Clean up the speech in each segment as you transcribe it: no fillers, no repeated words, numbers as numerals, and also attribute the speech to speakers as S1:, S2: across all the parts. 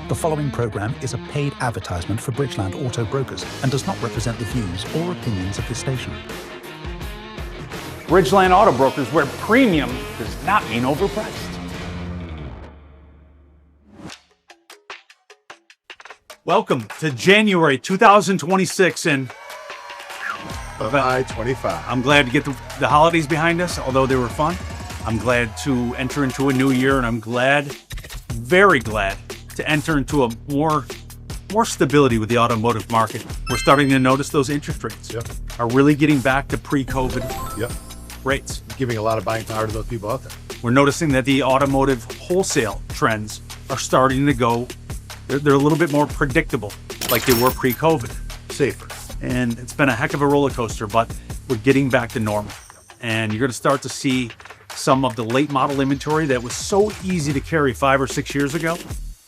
S1: The following program is a paid advertisement for Bridgeland Auto Brokers and does not represent the views or opinions of this station.
S2: Bridgeland Auto Brokers, where premium does not mean overpriced. Welcome to January 2026 and
S3: I-25.
S2: I'm glad to get the holidays behind us, although they were fun. I'm glad to enter into a new year, and I'm glad, very glad, to enter into a more stability with the automotive market. We're starting to notice those interest rates are really getting back to pre-COVID rates.
S3: Giving a lot of buying power to those people out there.
S2: We're noticing that the automotive wholesale trends are starting to go, they're a little bit more predictable, like they were pre-COVID.
S3: Safer.
S2: And it's been a heck of a roller coaster, but we're getting back to normal. And you're going to start to see some of the late model inventory that was so easy to carry 5 or 6 years ago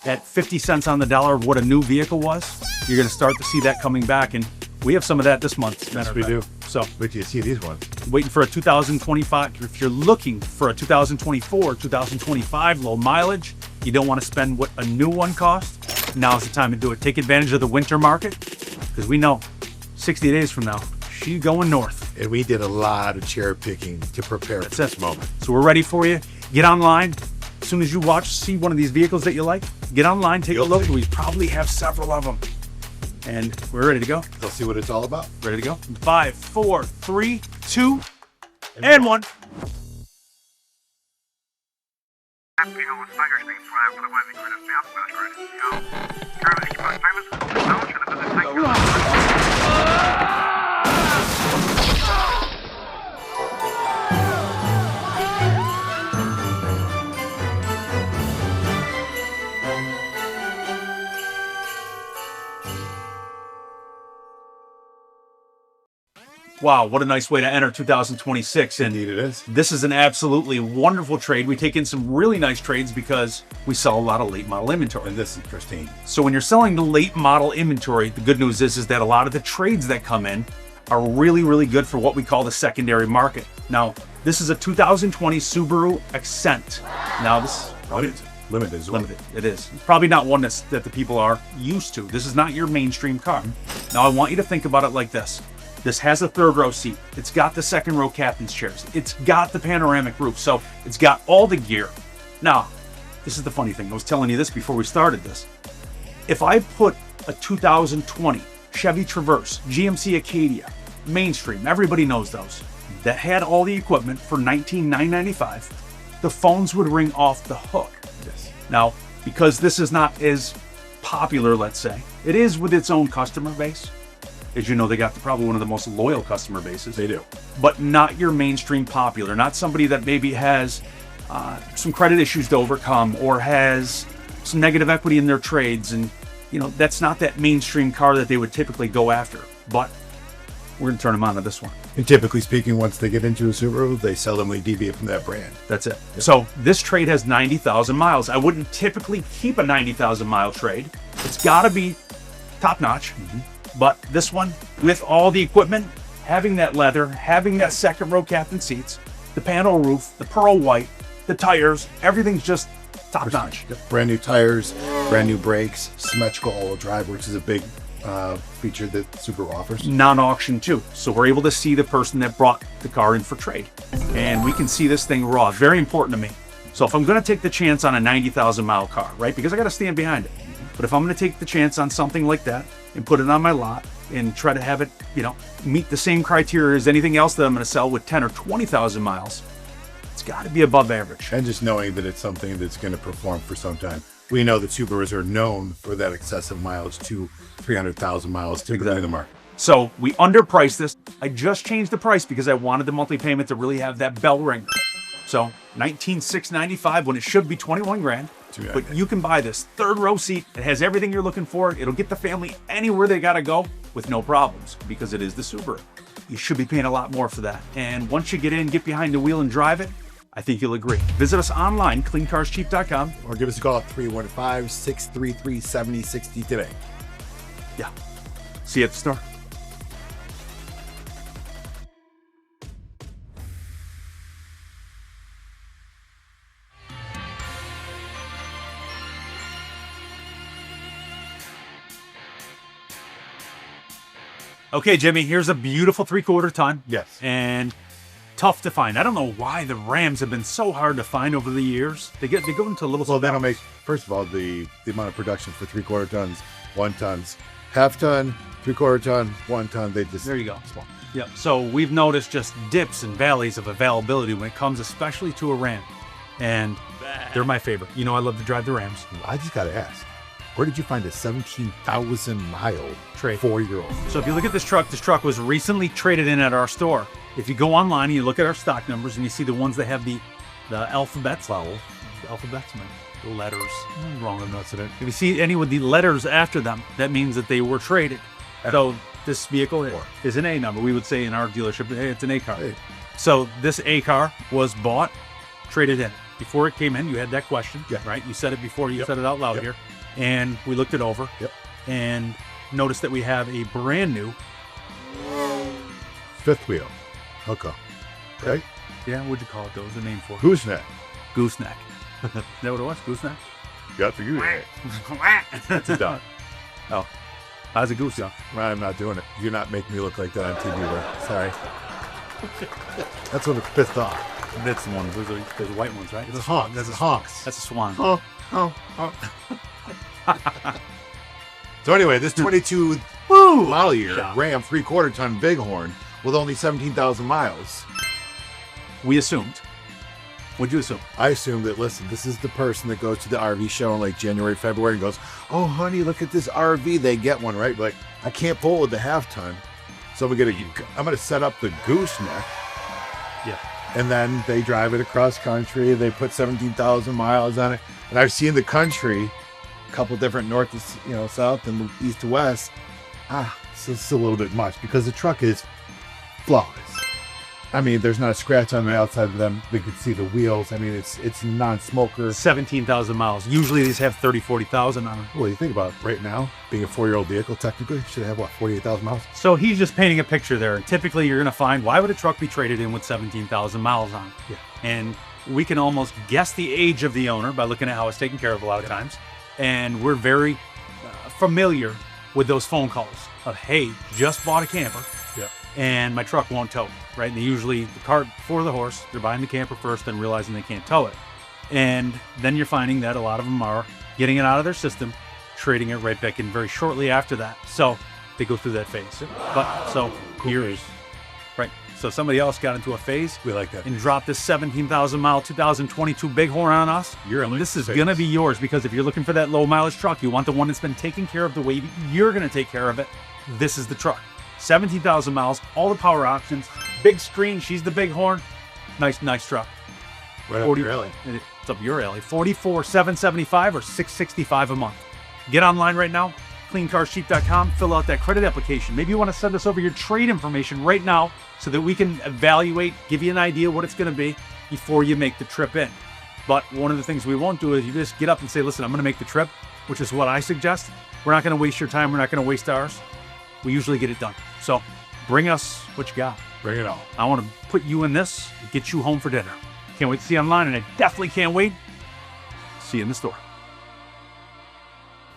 S2: at 50 cents on the dollar of what a new vehicle was. You're going to start to see that coming back. And we have some of that this month.
S3: Yes, we do.
S2: So
S3: wait till you see these ones.
S2: Waiting for a 2025. If you're looking for a 2024, 2025 low mileage, you don't want to spend what a new one costs, now's the time to do it. Take advantage of the winter market, because we know 60 days from now, she's going north.
S3: And we did a lot of cherry picking to prepare for this moment.
S2: So we're ready for you. Get online. As soon as you see one of these vehicles that you like, get online, take a look. We probably have several of them. And we're ready to go.
S3: They'll see what it's all about.
S2: Ready to go? 5, 4, 3, 2, and 1. Wow, what a nice way to enter 2026. And
S3: indeed it is.
S2: This is an absolutely wonderful trade. We take in some really nice trades because we sell a lot of late model inventory.
S3: And this is pristine.
S2: So when you're selling the late model inventory, the good news is that a lot of the trades that come in are really, really good for what we call the secondary market. Now, this is a 2020 Subaru Accent. Now, this is probably
S3: Limited.
S2: It is. It's probably not one that the people are used to. This is not your mainstream car. Now, I want you to think about it like this. This has a third row seat. It's got the second row captain's chairs. It's got the panoramic roof. So it's got all the gear. Now, this is the funny thing. I was telling you this before we started this. If I put a 2020 Chevy Traverse, GMC Acadia, mainstream, everybody knows those, that had all the equipment for $19,995, the phones would ring off the hook.
S3: Yes.
S2: Now, because this is not as popular, let's say, it is with its own customer base. As you know, they got probably one of the most loyal customer bases.
S3: They do.
S2: But not your mainstream popular, not somebody that maybe has some credit issues to overcome or has some negative equity in their trades. And, that's not that mainstream car that they would typically go after. But we're going to turn them on to this one.
S3: And typically speaking, once they get into a Subaru, they seldomly deviate from that brand.
S2: That's it. Yep. So this trade has 90,000 miles. I wouldn't typically keep a 90,000 mile trade. It's got to be top notch. Mm-hmm. But this one, with all the equipment, having that leather, having that second row captain seats, the panel roof, the pearl white, the tires, everything's just top notch.
S3: Brand new tires, brand new brakes, symmetrical all-wheel drive, which is a big feature that Subaru offers.
S2: Non-auction too. So we're able to see the person that brought the car in for trade. And we can see this thing raw. Very important to me. So if I'm going to take the chance on a 90,000 mile car, right? Because I got to stand behind it. But if I'm going to take the chance on something like that and put it on my lot and try to have it, meet the same criteria as anything else that I'm going to sell with 10 or 20,000 miles, it's got to be above average.
S3: And just knowing that it's something that's going to perform for some time. We know that Subarus are known for that excessive mileage to 300,000 miles typically in the market.
S2: So we underpriced this. I just changed the price because I wanted the monthly payment to really have that bell ring. So $19,695 when it should be 21 grand. But you can buy this third row seat. It has everything you're looking for. It'll get the family anywhere they gotta go with no problems because it is the Subaru. You should be paying a lot more for that. And once you get in, get behind the wheel and drive it, I think you'll agree. Visit us online, cleancarscheap.com.
S3: Or give us a call at 315-633-7060 today.
S2: Yeah. See you at the store. Okay, Jimmy, here's a beautiful 3/4 ton.
S3: Yes.
S2: And tough to find. I don't know why the Rams have been so hard to find over the years. They go into little.
S3: Well, that'll make, first of all, the amount of production for 3/4 tons, 1 tons, half ton, 3/4 ton, 1 ton. They just
S2: There you go. Yep. So we've noticed just dips and valleys of availability when it comes, especially to a Ram, and they're my favorite. You know, I love to drive the Rams.
S3: I just got to ask, where did you find a 17,000 mile
S2: Trade.
S3: 4-year-old?
S2: So if you look at this truck was recently traded in at our store. If you go online and you look at our stock numbers and you see the ones that have the alphabets, alphabets, man, the letters, wrong accident. If you see any with the letters after them, that means that they were traded. So this vehicle is an A number. We would say in our dealership, hey, it's an A car.
S3: Hey.
S2: So this A car was bought, traded in. Before it came in, you had that question,
S3: Yeah.
S2: right? You said it before, you said it out loud
S3: Yep.
S2: here. And we looked it over
S3: Yep.
S2: and noticed that we have a brand new,
S3: 5th wheel. Hookup. Okay.
S2: yeah, what'd you call it? There was a name for it.
S3: Gooseneck.
S2: Gooseneck. Is that what it was? Gooseneck?
S3: Got for you. That's a done.
S2: Oh, how's a goose, yeah?
S3: I'm not doing it. You're not making me look like that on TV, bro. Sorry. That's when it's pissed off.
S2: That's the one. Those white ones, right?
S3: It's a honk. That's a honks.
S2: That's a swan.
S3: So anyway, this 22 model year Ram 3/4 ton Bighorn with only 17,000 miles.
S2: We assumed. What'd you assume?
S3: I assume that, listen, this is the person that goes to the RV show in like January, February and goes, oh, honey, look at this RV. They get one, right? Like, I can't pull it with the half ton. So I'm going to set up the gooseneck.
S2: Yeah.
S3: And then they drive it across country. They put 17,000 miles on it. And I've seen the country, a couple different north to south and east to west. So it's a little bit much because the truck is flawless. I mean, there's not a scratch on the outside of them. They could see the wheels. I mean, it's non-smoker.
S2: 17,000 miles. Usually these have 30, 40,000 on them.
S3: Well, you think about it, right now, being a 4-year-old vehicle, technically, should have, 48,000 miles?
S2: So he's just painting a picture there. And typically you're going to find, why would a truck be traded in with 17,000 miles on?
S3: Yeah.
S2: And we can almost guess the age of the owner by looking at how it's taken care of a lot of times. And we're very familiar with those phone calls of, hey, just bought a camper.
S3: Yeah.
S2: And my truck won't tow, right? And they usually, the cart before the horse, they're buying the camper first, then realizing they can't tow it. And then you're finding that a lot of them are getting it out of their system, trading it right back in very shortly after that. So they go through that phase. But so here's, right. So somebody else got into a phase.
S3: We like that.
S2: And dropped this 17,000 mile 2022 Bighorn on us. This is going to be yours, because if you're looking for that low mileage truck, you want the one that's been taken care of the way you're going to take care of it. This is the truck. 17,000 miles, all the power options, big screen. She's the Bighorn. Nice truck.
S3: Right up your alley.
S2: It's up your alley. 44,775 or $665 a month. Get online right now, cleancarsheep.com, fill out that credit application. Maybe you want to send us over your trade information right now so that we can evaluate, give you an idea what it's going to be before you make the trip in. But one of the things we won't do is you just get up and say, listen, I'm going to make the trip, which is what I suggest. We're not going to waste your time. We're not going to waste ours. We usually get it done. So bring us what you got.
S3: Bring it on.
S2: I want to put you in this and get you home for dinner. Can't wait to see you online, and I definitely can't wait to see you in the store.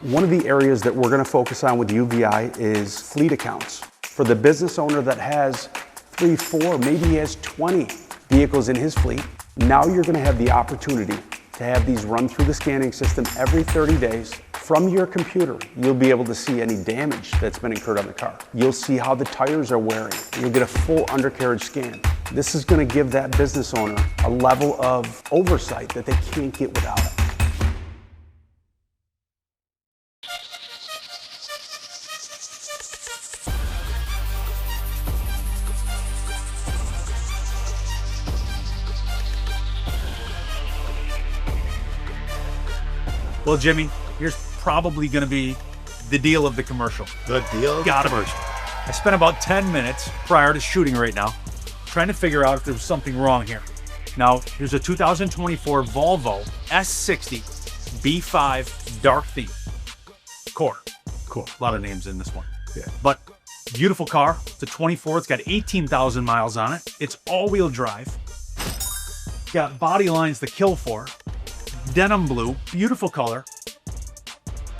S4: One of the areas that we're going to focus on with UVI is fleet accounts. For the business owner that has 3, 4, maybe he has 20 vehicles in his fleet, now you're going to have the opportunity to have these run through the scanning system every 30 days. From your computer, you'll be able to see any damage that's been incurred on the car. You'll see how the tires are wearing. You'll get a full undercarriage scan. This is going to give that business owner a level of oversight that they can't get without it.
S2: Well, Jimmy, here's probably going to be the deal of the commercial.
S3: The deal?
S2: Gotta be. I spent about 10 minutes prior to shooting right now trying to figure out if there was something wrong here. Now, here's a 2024 Volvo S60 B5 dark theme. Core.
S3: Cool.
S2: A lot of names in this one.
S3: Yeah.
S2: But beautiful car. It's a 24. It's got 18,000 miles on it. It's all-wheel drive. Got body lines to kill for. Denim blue. Beautiful color.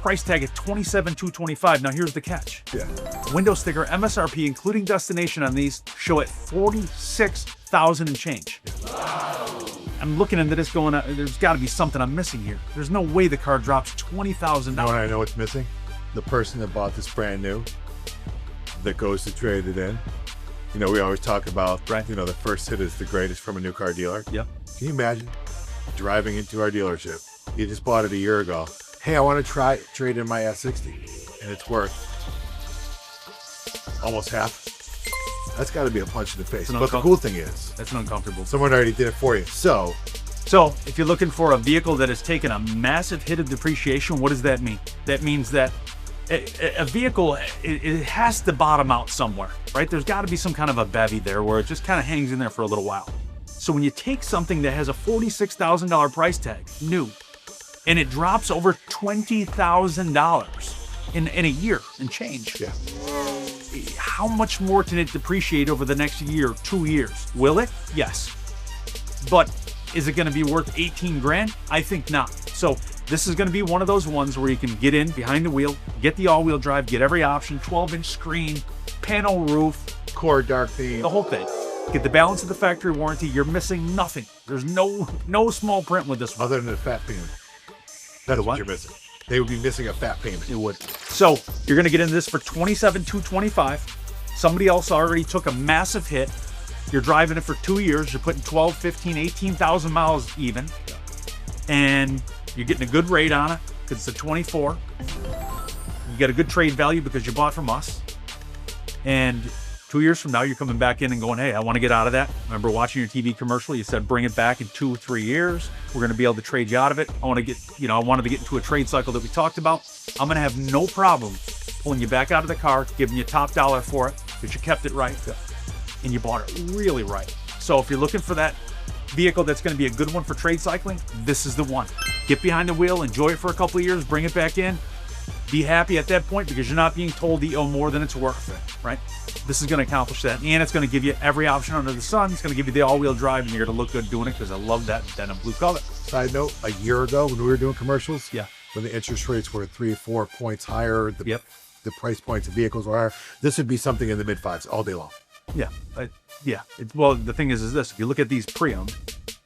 S2: Price tag at $27,225. Now, here's the catch.
S3: Yeah.
S2: Window sticker, MSRP, including destination on these, show at $46,000 and change. I'm looking into this going, there's got to be something I'm missing here. There's no way the car drops $20,000.
S3: Now I know what's missing. The person that bought this brand new, that goes to trade it in. You know, we always talk about,
S2: right,
S3: you know, the first hit is the greatest from a new car dealer.
S2: Yep.
S3: Can you imagine driving into our dealership? You just bought it a year ago. Hey, I want to trade in my S60, and it's worth almost half. That's got to be a punch in the face. But the cool thing is,
S2: that's uncomfortable.
S3: Someone already did it for you. So
S2: if you're looking for a vehicle that has taken a massive hit of depreciation, what does that mean? That means that a vehicle, it has to bottom out somewhere, right? There's got to be some kind of a bevy there where it just kind of hangs in there for a little while. So when you take something that has a $46,000 price tag, new, and it drops over $20,000 in a year and change.
S3: Yeah.
S2: How much more can it depreciate over the next year, 2 years? Will it? Yes. But is it going to be worth 18 grand? I think not. So this is going to be one of those ones where you can get in behind the wheel, get the all-wheel drive, get every option, 12-inch screen, panel roof,
S3: core dark theme,
S2: the whole thing. Get the balance of the factory warranty. You're missing nothing. There's no small print with this one.
S3: Other than a fat payment. That's what you're missing. They would be missing a fat payment.
S2: It would. So you're going to get into this for $27,225. Somebody else already took a massive hit. You're driving it for 2 years. You're putting 12, 15, 18,000 miles even. And you're getting a good rate on it because it's a 24. You get a good trade value because you bought from us. And 2 years from now, you're coming back in and going, hey, I want to get out of that. Remember watching your TV commercial? You said, bring it back in 2 or 3 years. We're going to be able to trade you out of it. I wanted to get into a trade cycle that we talked about. I'm going to have no problem pulling you back out of the car, giving you top dollar for it, because you kept it right and you bought it really right. So if you're looking for that vehicle that's going to be a good one for trade cycling, this is the one. Get behind the wheel, enjoy it for a couple of years, bring it back in. Be happy at that point because you're not being told that you owe more than it's worth, right? This is going to accomplish that. And it's going to give you every option under the sun. It's going to give you the all-wheel drive, and you're going to look good doing it because I love that denim blue color.
S3: Side note, a year ago when we were doing commercials,
S2: yeah,
S3: when the interest rates were 3 or 4 points higher, the price points of vehicles were higher, this would be something in the mid-5s all day long.
S2: Yeah. Well, the thing is this. If you look at these pre-owned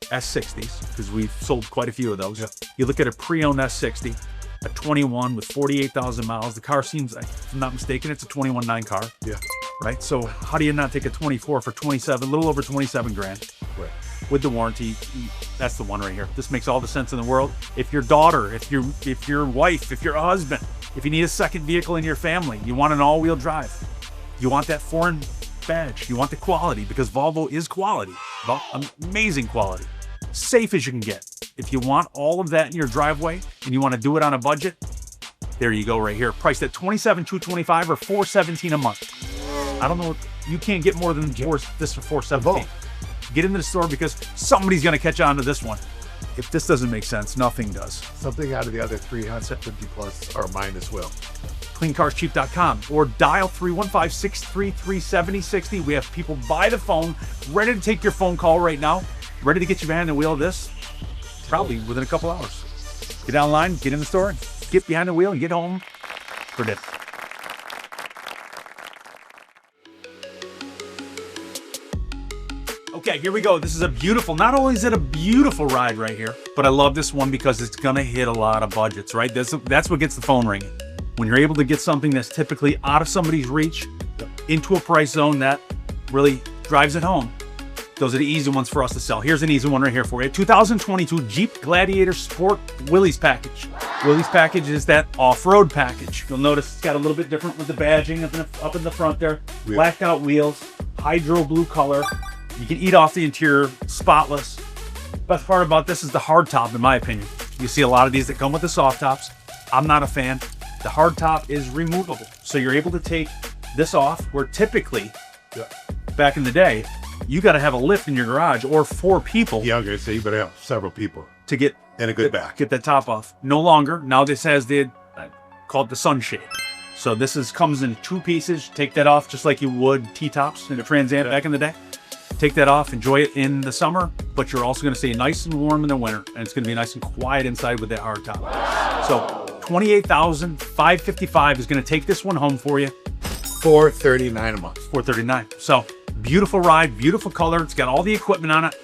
S2: S60s, because we've sold quite a few of those, you look at a pre-owned S60, a 21 with 48,000 miles. The car seems, if I'm not mistaken, it's a 21.9 car.
S3: Yeah.
S2: Right? So how do you not take a 24 for 27, a little over 27 grand?
S3: Right.
S2: With the warranty, that's the one right here. This makes all the sense in the world. If your daughter, if your wife, if your husband, if you need a second vehicle in your family, you want an all-wheel drive, you want that foreign badge, you want the quality, because Volvo is quality, amazing quality, safe as you can get. If you want all of that in your driveway and you want to do it on a budget, there you go right here. Priced at $27,225 or $417 a month. I don't know, you can't get more than this for $417. Get into the store because somebody's going to catch on to this one. If this doesn't make sense, nothing does.
S3: Something out of the other 350 plus are mine as well.
S2: CleanCarsCheap.com or dial 315-633-7060. We have people by the phone ready to take your phone call right now, ready to get you behind the wheel of this, probably within a couple hours. Get online, get in the store, get behind the wheel, and get home for dinner. Okay, here we go. This is a beautiful, not only is it a beautiful ride right here, but I love this one because it's gonna hit a lot of budgets, right? That's what gets the phone ringing. When you're able to get something that's typically out of somebody's reach into a price zone that really drives it home, those are the easy ones for us to sell. Here's an easy one right here for you. 2022 Jeep Gladiator Sport Willys package. Willys package is that off-road package. You'll notice it's got a little bit different with the badging up in the front there. Blacked out wheels, hydro blue color. You can eat off the interior, spotless. Best part about this is the hard top, in my opinion. You see a lot of these that come with the soft tops. I'm not a fan. The hard top is removable. So you're able to take this off, where typically, back in the day, you got to have a lift in your garage or 4 people.
S3: Yeah, I'm going to say you better have several people
S2: to get
S3: and a good back.
S2: Get that top off. No longer. Now this has call it the sunshade. So this comes in 2 pieces. Take that off just like you would T-tops in a Trans Am back in the day. Take that off, enjoy it in the summer, but you're also going to stay nice and warm in the winter, and it's going to be nice and quiet inside with that hard top. So $28,555 is going to take this one home for you.
S3: $439 a month.
S2: $439. So beautiful ride, beautiful color. It's got all the equipment on it.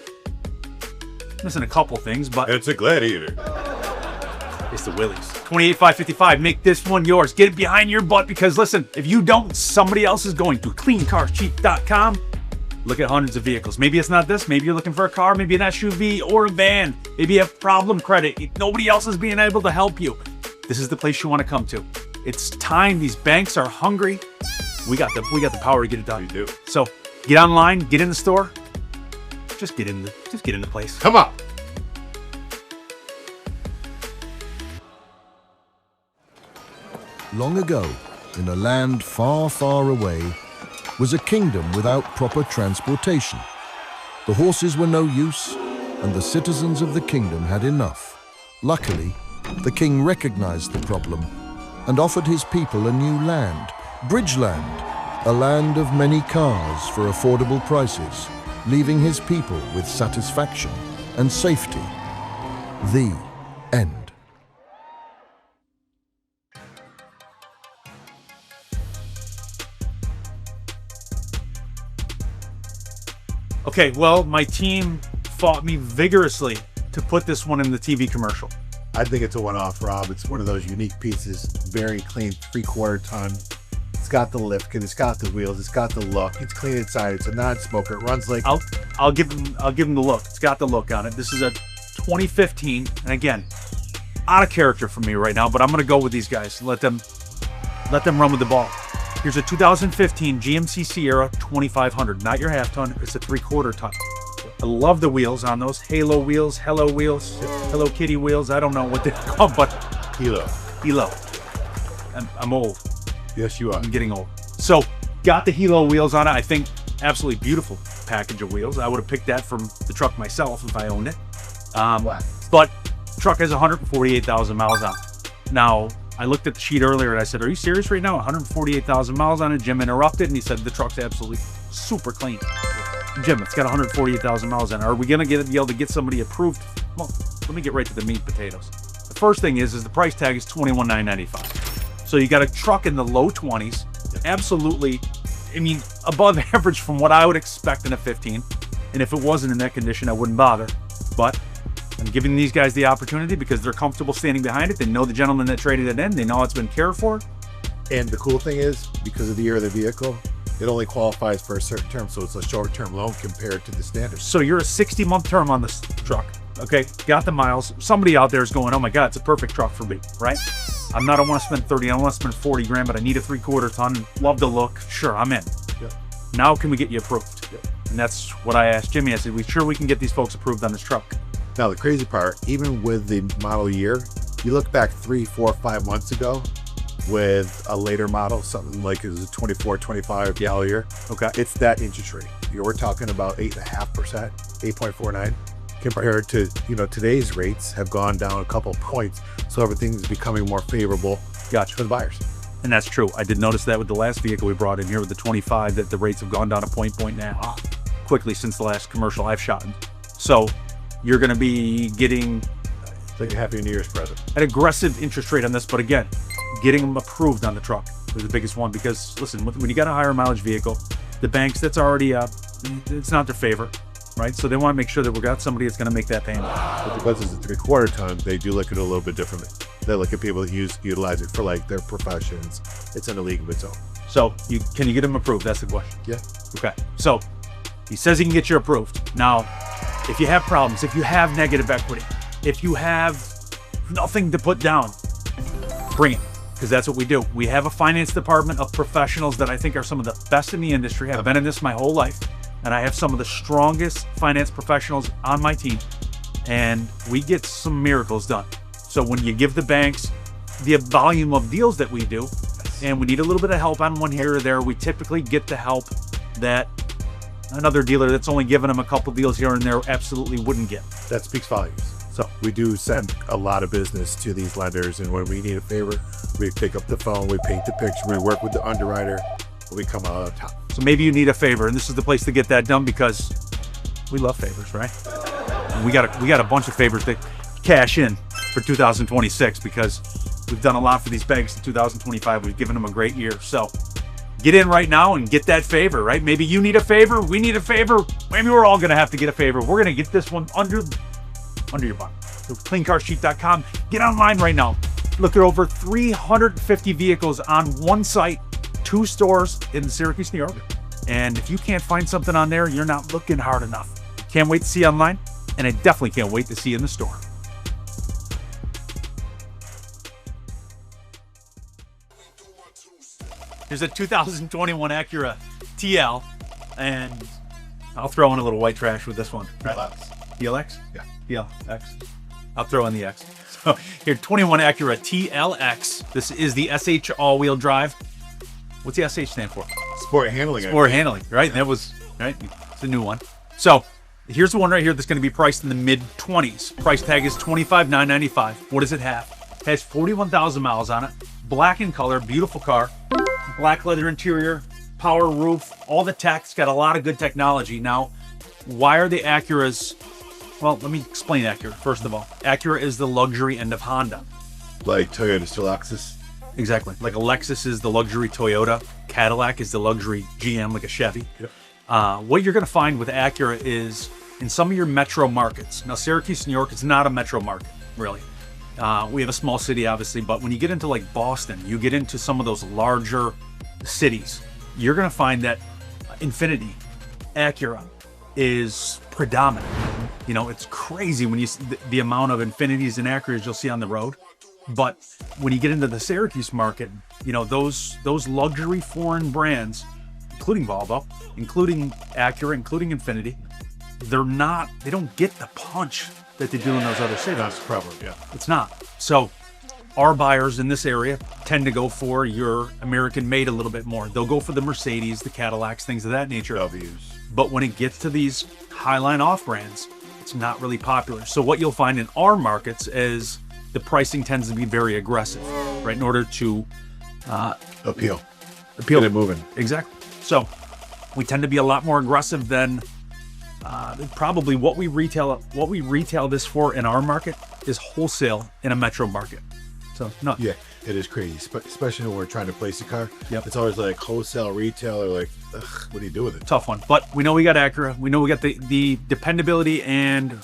S2: Missing a couple things, but
S3: It's a Gladiator.
S2: it's the Willys. 28,555. Make this one yours. Get it behind your butt because listen, if you don't, somebody else is going to. CleanCarsCheap.com. Look at hundreds of vehicles. Maybe it's not this. Maybe you're looking for a car, maybe an SUV or a van. Maybe you have problem credit. Nobody else is being able to help you. This is the place you want to come to. It's time. These banks are hungry. We got the power to get it done.
S3: We do.
S2: So get online, get in the store. Just get in the place.
S3: Come on.
S5: Long ago, in a land far, far away, was a kingdom without proper transportation. The horses were no use, and the citizens of the kingdom had enough. Luckily, the king recognized the problem and offered his people a new land, Bridgeland, a land of many cars for affordable prices, leaving his people with satisfaction and safety. The end.
S2: Okay, well, my team fought me vigorously to put this one in the TV commercial.
S3: I think it's a one-off, Rob. It's one of those unique pieces. Very clean, 3/4 ton. It's got the lift kit. It's got the wheels. It's got the look. It's clean inside. It's a non-smoker. It runs like.
S2: I'll give them the look. It's got the look on it. This is a 2015, and again, out of character for me right now. But I'm gonna go with these guys. Let them run with the ball. Here's a 2015 GMC Sierra 2500. Not your half ton. It's a 3/4 ton. I love the wheels on those. Halo wheels, Hello wheels, Hello Kitty wheels. I don't know what they're called, but
S3: Hilo.
S2: I'm old.
S3: Yes, you are.
S2: I'm getting old. So got the Hilo wheels on it. I think absolutely beautiful package of wheels. I would have picked that from the truck myself if I owned it. But truck has 148,000 miles on it. Now, I looked at the sheet earlier and I said, are you serious right now? 148,000 miles on it. Jim interrupted and he said the truck's absolutely super clean. Jim, it's got 148,000 miles on it. Are we going to be able to get somebody approved? Well, let me get right to the meat and potatoes. The first thing is the price tag is $21,995. So you got a truck in the low 20s. Absolutely, I mean, above average from what I would expect in a 15. And if it wasn't in that condition, I wouldn't bother. But I'm giving these guys the opportunity because they're comfortable standing behind it. They know the gentleman that traded it in. They know it's been cared for.
S3: And the cool thing is, because of the year of the vehicle, it only qualifies for a certain term, so it's a short-term loan compared to the standard.
S2: So you're a 60-month term on this truck, okay? Got the miles. Somebody out there is going, oh my God, it's a perfect truck for me, right? I don't want to spend 30, I don't want to spend 40 grand, but I need a 3/4 ton. Love the look. Sure, I'm in.
S3: Yep.
S2: Now can we get you approved?
S3: Yep.
S2: And that's what I asked Jimmy. I said, we can get these folks approved on this truck.
S3: Now, the crazy part, even with the model year, you look back 3, 4, 5 months ago with a later model, something like it was a 24, 25 year.
S2: Okay.
S3: It's that interest rate. We're talking about 8.5%, 8.49, compared to, today's rates have gone down a couple points. So everything's becoming more favorable for the buyers.
S2: And that's true. I did notice that with the last vehicle we brought in here with the 25, that the rates have gone down a point and a half quickly since the last commercial I've shot. So you're going to be getting
S3: It's like a happy New Year's present.
S2: an aggressive interest rate on this, but again, getting them approved on the truck was the biggest one because listen, when you got a higher mileage vehicle, the banks, that's already it's not their favorite, right? So they want to make sure that we got somebody that's going to make that payment.
S3: But because it's a 3/4 ton, they do look at it a little bit differently. They look at people who utilize it for like their professions. It's in a league of its own.
S2: So can you get them approved? That's the question.
S3: Yeah.
S2: Okay. So he says he can get you approved. Now, if you have problems, if you have negative equity, if you have nothing to put down, bring it. Because that's what we do. We have a finance department of professionals that I think are some of the best in the industry. I've been in this my whole life, and I have some of the strongest finance professionals on my team, and we get some miracles done. So when you give the banks the volume of deals that we do, and we need a little bit of help on one here or there, we typically get the help that another dealer that's only given them a couple deals here and there absolutely wouldn't get.
S3: That speaks volumes. So we do send a lot of business to these lenders, and when we need a favor, we pick up the phone, we paint the picture, we work with the underwriter, and we come out on top.
S2: So maybe you need a favor, and this is the place to get that done because we love favors, right? And we got a bunch of favors to cash in for 2026 because we've done a lot for these banks in 2025. We've given them a great year. So Get in right now and get that favor, right? Maybe you need a favor, we need a favor, maybe we're all gonna have to get a favor. We're gonna get this one under your butt. So cleancarsheet.com. Get online right now. Look at over 350 vehicles on one site, 2 stores in Syracuse, New York. And if you can't find something on there, you're not looking hard enough. Can't wait to see you online, and I definitely can't wait to see you in the store. Here's a 2021 Acura TL, and I'll throw in a little white trash with this one. TLX? Yeah. TLX. I'll throw in the X. So here, 21 Acura TLX. This is the SH all-wheel drive. What's the SH stand for?
S3: Sport handling.
S2: Sport handling, right? That was, right? It's a new one. So here's the one right here that's going to be priced in the mid-20s. Price tag is $25,995. What does it have? It has 41,000 miles on it. Black in color, beautiful car. Black leather interior, power roof, all the tech. It's got a lot of good technology. Now, why are the Acuras? Well, let me explain Acura. First of all, Acura is the luxury end of Honda.
S3: Like Toyota to Lexus.
S2: Exactly. Like a Lexus is the luxury Toyota. Cadillac is the luxury GM, like a Chevy. Yep. What you're going to find with Acura is in some of your metro markets. Now, Syracuse, New York, is not a metro market, really. We have a small city, obviously, but when you get into like Boston, you get into some of those larger cities, you're going to find that Infiniti, Acura is predominant. You know, it's crazy when you see the amount of Infinitis and Acuras you'll see on the road. But when you get into the Syracuse market, you know, those luxury foreign brands, including Volvo, including Acura, including Infiniti, they don't get the punch that they do in those other cities.
S3: That's probably, yeah.
S2: It's not. So our buyers in this area tend to go for your American made a little bit more. They'll go for the Mercedes, the Cadillacs, things of that nature.
S3: W's.
S2: But when it gets to these highline off brands, it's not really popular. So what you'll find in our markets is the pricing tends to be very aggressive, right? In order to
S3: Appeal.
S2: Get
S3: it moving.
S2: Exactly. So we tend to be a lot more aggressive than probably what we retail this for in our market is wholesale in a metro market. So no.
S3: Yeah, it is crazy, especially when we're trying to place a car.
S2: Yep.
S3: It's always like wholesale, retail, or like, ugh, what do you do with it?
S2: Tough one. But we know we got Acura. We know we got the dependability and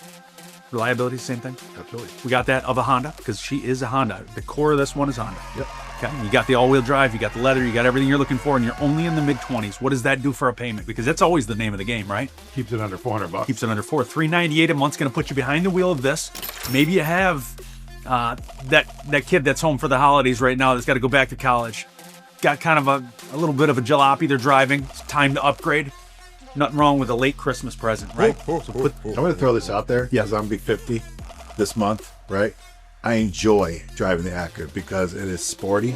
S2: reliability, same thing.
S3: Absolutely.
S2: We got that of a Honda because she is a Honda. The core of this one is Honda.
S3: Yep.
S2: Okay. You got the all-wheel drive, you got the leather, you got everything you're looking for, and you're only in the mid-20s. What does that do for a payment? Because that's always the name of the game, right?
S3: Keeps it under $400.
S2: Keeps it under $398 a month's going to put you behind the wheel of this. Maybe you have that kid that's home for the holidays right now that's got to go back to college. Got kind of a little bit of a jalopy they're driving. It's time to upgrade. Nothing wrong with a late Christmas present, right?
S3: I'm going to throw this out there because I'm going to be 50 this month, right? I enjoy driving the Acura because it is sporty.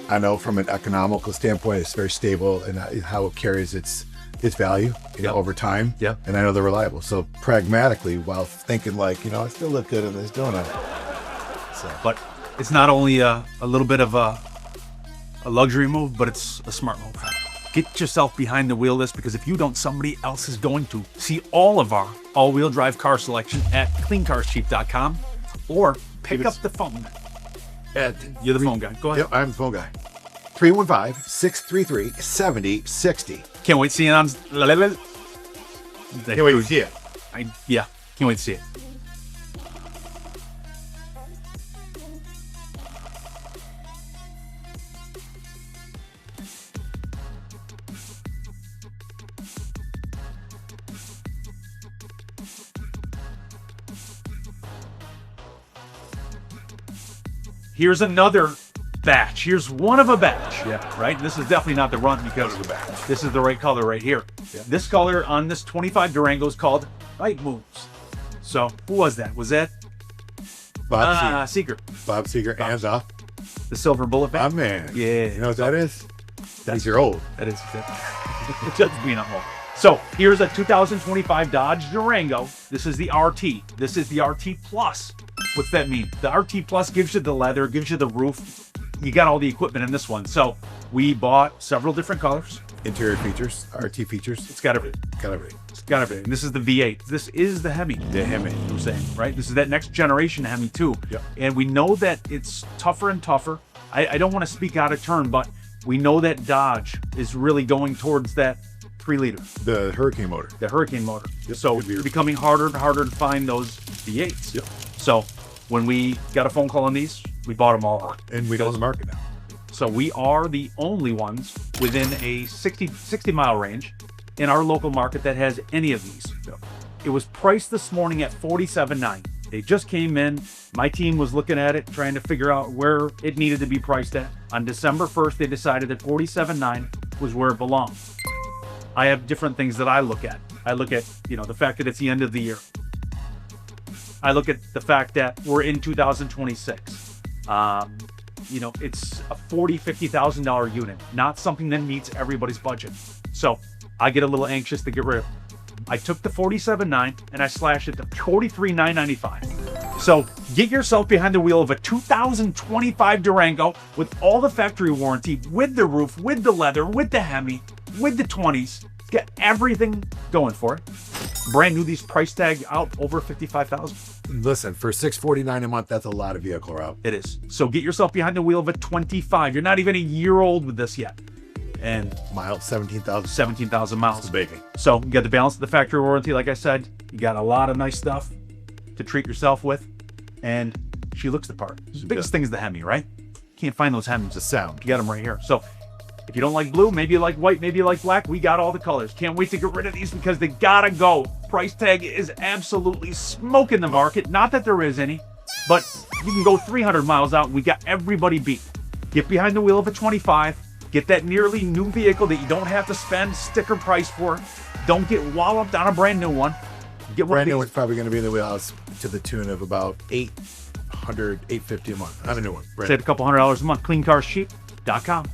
S3: I know from an economical standpoint, it's very stable and how it carries its value over time.
S2: Yeah.
S3: And I know they're reliable. So pragmatically, while thinking like, you know, I still look good in this donut. So.
S2: But it's not only a little bit of a luxury move, but it's a smart move. Get yourself behind the wheel of this because if you don't, somebody else is going to. See all of our all-wheel drive car selection at cleancarscheap.com or pick up the phone. You're the phone guy. Go ahead.
S3: Yep, I'm the phone guy. 315-633-7060.
S2: Can't wait to see it on.
S3: Can't wait to see it.
S2: Yeah, can't wait to see it. Here's another batch. Here's one of a batch. Yeah. Right? This is definitely not the run because this is the right color right here. Yeah. This color on this 25 Durango is called Night Moves. So who was that? Was that
S3: Bob
S2: Seeger?
S3: Bob Seeger, hands off.
S2: The silver bullet batch?
S3: My man.
S2: Yeah.
S3: You know what that is? That's your old.
S2: That is just being old. So here's a 2025 Dodge Durango. This is the RT. This is the RT Plus. What's that mean? The RT Plus gives you the leather, gives you the roof. You got all the equipment in this one. So we bought several different colors.
S3: Interior features, RT features.
S2: It's got everything. It's got everything. This is the V8. This is the Hemi.
S3: The Hemi.
S2: I'm saying, right? This is that next generation Hemi too.
S3: Yep.
S2: And we know that it's tougher and tougher. I don't want to speak out of turn, but We know that Dodge is really going towards that 3-liter,
S3: The Hurricane motor.
S2: the Hurricane motor.
S3: Yep,
S2: So
S3: could be-
S2: it's becoming harder and harder to find those V8s.
S3: Yep.
S2: So when we got a phone call on these, we bought them all.
S3: And we know the market now.
S2: So we are the only ones within a 60 mile range in our local market that has any of these. It was priced this morning at $47,900. They just came in. My team was looking at it, trying to figure out where it needed to be priced at. On December 1st, they decided that $47,900 was where it belonged. I have different things that I look at. I look at, the fact that it's the end of the year. I look at the fact that we're in 2026. It's a $40,000, $50,000 unit, not something that meets everybody's budget. So I get a little anxious to get rid of it. I took the $47,900 and I slashed it to $43,995. So get yourself behind the wheel of a 2025 Durango with all the factory warranty, with the roof, with the leather, with the Hemi, with the 20s. It's got everything going for it. Brand new, these price tag out over $55,000.
S3: Listen, for $649 a month, that's a lot of vehicle route.
S2: It is. So get yourself behind the wheel of a 25. You're not even a year old with this yet. And
S3: Miles, 17,000.
S2: 17,000 miles.
S3: It's a biggie.
S2: So you got the balance of the factory warranty, like I said. You got a lot of nice stuff to treat yourself with. And she looks the part. The biggest thing is the Hemi, right? Can't find those Hemis.
S3: The sound.
S2: You got them right here. So if you don't like blue, maybe you like white, maybe you like black, we got all the colors. Can't wait to get rid of these because they gotta go. Price tag is absolutely smoking the market. Not that there is any, but you can go 300 miles out and we got everybody beat. Get behind the wheel of a 25. Get that nearly new vehicle that you don't have to spend sticker price for. Don't get walloped on a brand new one. Get one
S3: Brand new
S2: of
S3: one's
S2: these.
S3: probably going to be in the wheelhouse to the tune of about $800, $850 a month. Not a new one. Brand
S2: Save a couple $100 a month. CleanCarsCheap.com.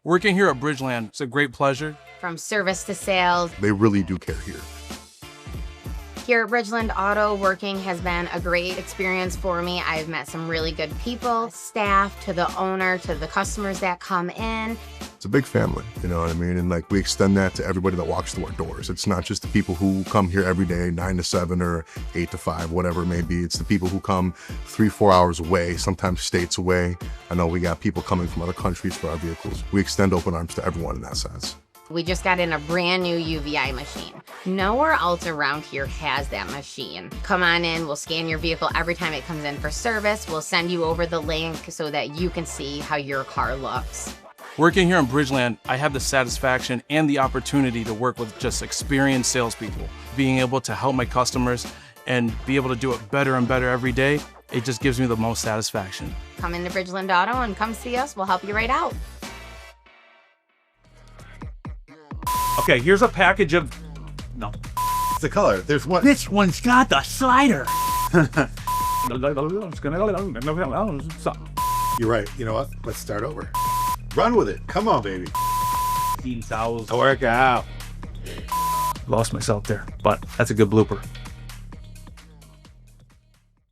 S6: Working here at Bridgeland, it's a great pleasure.
S7: From service to sales.
S5: They really do care here.
S7: Here at Bridgeland Auto, working has been a great experience for me. I've met some really good people, staff, to the owner, to the customers that come in.
S5: It's a big family, you know what I mean? And like we extend that to everybody that walks through our doors. It's not just the people who come here every day, 9 to 7 or 8 to 5, whatever it may be. It's the people who come 3-4 hours away, sometimes states away. I know we got people coming from other countries for our vehicles. We extend open arms to everyone in that sense.
S7: We just got in a brand new UVI machine. Nowhere else around here has that machine. Come on in, we'll scan your vehicle every time it comes in for service. We'll send you over the link so that you can see how your car looks.
S6: Working here in Bridgeland, I have the satisfaction and the opportunity to work with just experienced salespeople. Being able to help my customers and be able to do it better and better every day, it just gives me the most satisfaction.
S7: Come into Bridgeland Auto and come see us. We'll help you right out.
S2: Okay, here's a package of... No.
S3: It's the color. There's one.
S2: This one's got the slider.
S3: You're right. You know what? Let's start over. Run with it. Come on, baby.
S2: 15,000.
S3: Work out.
S2: Lost myself there, but that's a good blooper.